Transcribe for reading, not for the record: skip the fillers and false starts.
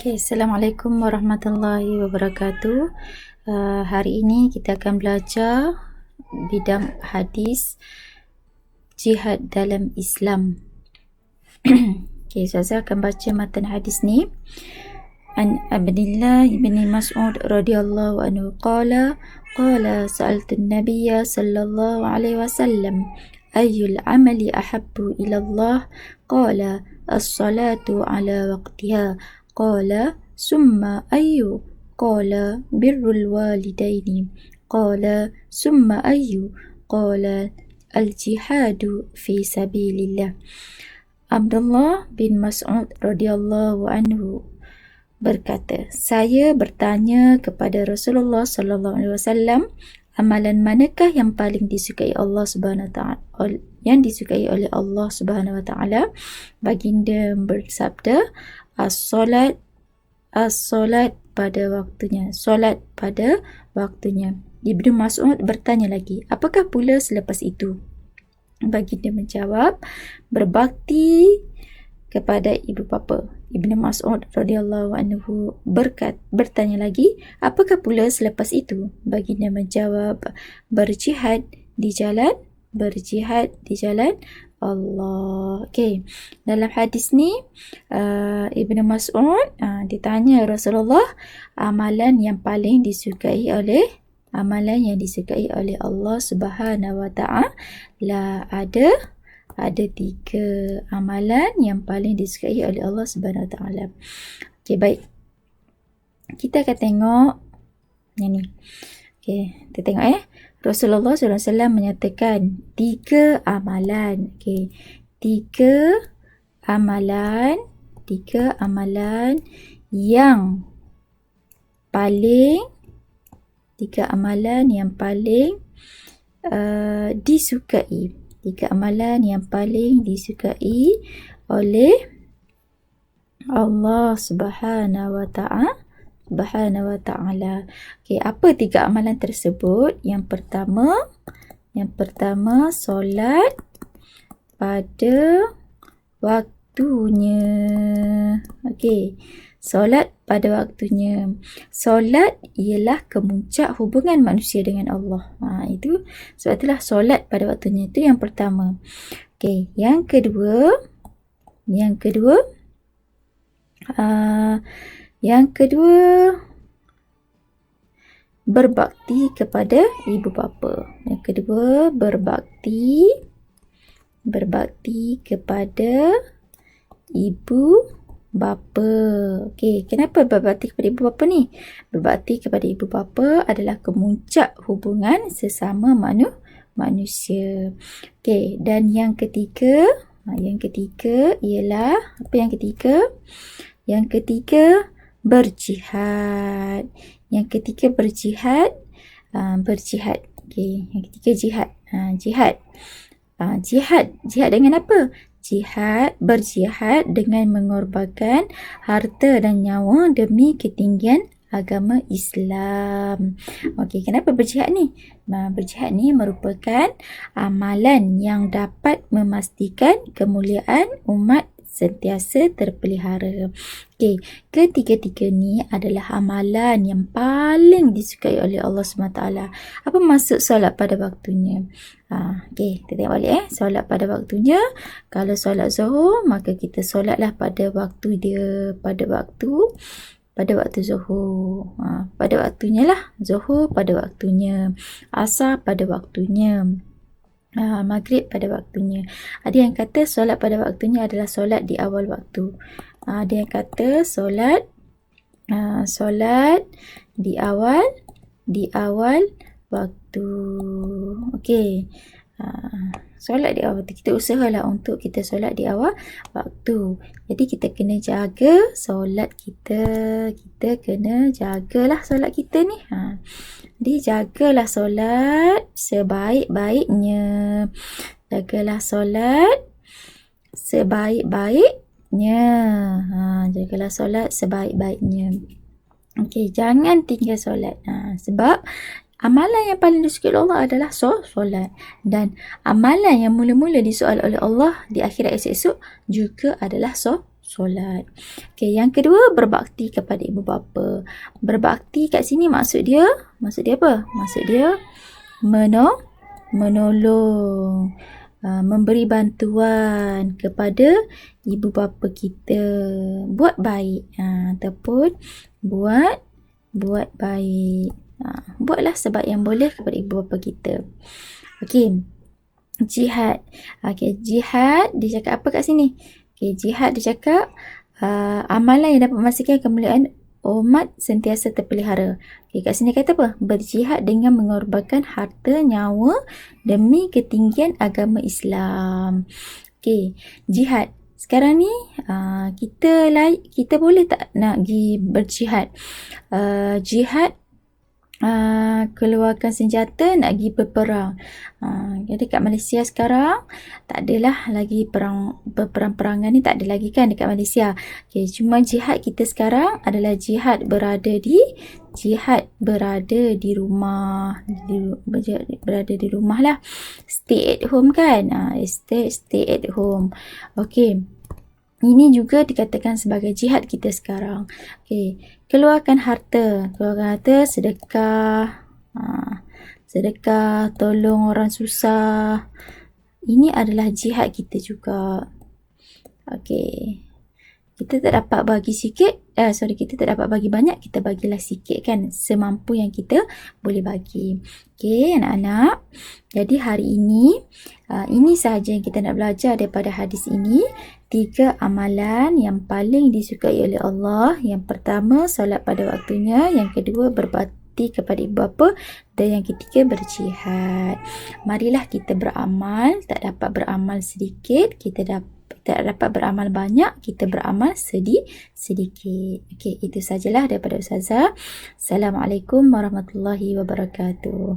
Okay, Assalamualaikum warahmatullahi wabarakatuh. Hari ini kita akan belajar bidang hadis jihad dalam Islam. Okay, saya akan baca matan hadis ni. An Abdullah bin Mas'ud radhiyallahu anhu qala sa'altu an-nabiyya sallallahu alaihi wasallam ayyul amali ahabbu ila Allah qala as-salatu ala waqtiha qala summa ayyu qala birrul walidaini qala summa ayyu qala al-jihadu fi sabilillah. Abdullah bin Mas'ud radhiyallahu anhu berkata, saya bertanya kepada Rasulullah sallallahu alaihi wasallam, amalan manakah yang paling disukai Allah Subhanahu wa taala, yang disukai oleh Allah Subhanahu wa taala? Baginda bersabda, as-solat pada waktunya, solat pada waktunya. Ibnu Mas'ud bertanya lagi, apakah pula selepas itu? Baginda menjawab, berbakti kepada ibu bapa. Ibnu Mas'ud radhiyallahu anhu bertanya lagi, apakah pula selepas itu? Baginda menjawab, berjihad di jalan Allah. Okey, dalam hadis ni Ibnu Mas'ud ditanya Rasulullah, amalan yang disukai oleh Allah Subhanahu wa taala ada 3 amalan yang paling disukai oleh Allah Subhanahu wa taala. Okey, baik. Kita akan tengok yang ni. Okey, kita tengok Rasulullah SAW menyatakan 3 amalan. Okey, 3 amalan yang paling disukai. 3 amalan yang paling disukai oleh Allah Subhanahu wa taala. Okey, apa 3 amalan tersebut? Yang pertama solat pada waktunya. Okey, solat pada waktunya. Solat ialah kemuncak hubungan manusia dengan Allah. Itu sebab itulah solat pada waktunya. Itu yang pertama. Okey, yang kedua berbakti kepada ibu bapa. Yang kedua berbakti kepada ibu bapa. Okey, kenapa berbakti kepada ibu bapa ni? Berbakti kepada ibu bapa adalah kemuncak hubungan sesama manusia. Okey, dan yang ketiga ialah apa yang ketiga? Yang ketiga berjihad. Berjihad. Okey, yang ketiga jihad. Jihad dengan apa? Berjihad dengan mengorbankan harta dan nyawa demi ketinggian agama Islam. Okey, kenapa berjihad ni? Berjihad ni merupakan amalan yang dapat memastikan kemuliaan umat sentiasa terpelihara. Okey, ketiga-tiga ni adalah amalan yang paling disukai oleh Allah SWT. Apa maksud solat pada waktunya? Okey, kita tengok balik solat pada waktunya. Kalau solat Zuhur, maka kita solatlah pada waktu dia, pada waktu Zuhur. Pada waktunya lah. Zuhur pada waktunya. Asar pada waktunya. Maghrib pada waktunya. Ada yang kata solat pada waktunya adalah solat di awal waktu. Ada yang kata solat di awal waktu. Okey. Solat di awal waktu. Kita usahalah untuk kita solat di awal waktu. Jadi kita kena jaga solat kita. Kita kena jagalah solat kita ni. Jadi jagalah solat sebaik-baiknya. Jagalah solat sebaik-baiknya. Okey, jangan tinggal solat. Sebab amalan yang paling disukai Allah adalah solat. Dan amalan yang mula-mula disoal oleh Allah di akhirat esok juga adalah solat. Okey, yang kedua, berbakti kepada ibu bapa. Berbakti kat sini maksud dia apa? Maksud dia menolong, memberi bantuan kepada ibu bapa kita, buat baik, ataupun buat baik. Buatlah sebab yang boleh kepada ibu bapa kita. Okey, jihad. Okey, jihad dia cakap apa kat sini? Okey, jihad dia cakap amalan yang dapat memastikan kemuliaan umat sentiasa terpelihara. Okey, kat sini kata apa? Berjihad dengan mengorbankan harta, nyawa demi ketinggian agama Islam. Okey, jihad. Sekarang ni kita boleh tak nak pergi berjihad? Jihad keluarkan senjata nak pergi berperang. Jadi kat Malaysia sekarang tak adalah lagi perang-perangan ni, tak ada lagi kan dekat Malaysia. Okay, cuma jihad kita sekarang adalah jihad berada di rumah, berada di rumah lah, stay at home kan, stay at home. Okay, ini juga dikatakan sebagai jihad kita sekarang. Okay, keluarkan harta, sedekah, sedekah, tolong orang susah. Ini adalah jihad kita juga. Okay, kita tak dapat bagi sikit, kita tak dapat bagi banyak, kita bagilah sikit kan, semampu yang kita boleh bagi. Okay, anak-anak, jadi hari ini sahaja yang kita nak belajar daripada hadis ini. 3 amalan yang paling disukai oleh Allah. Yang pertama, solat pada waktunya. Yang kedua, berbakti kepada ibu bapa. Dan yang ketiga, berjihad. Marilah kita beramal. Tak dapat beramal sedikit, tak dapat beramal banyak, kita beramal sedikit. Okey, itu sajalah daripada Ustazah. Assalamualaikum warahmatullahi wabarakatuh.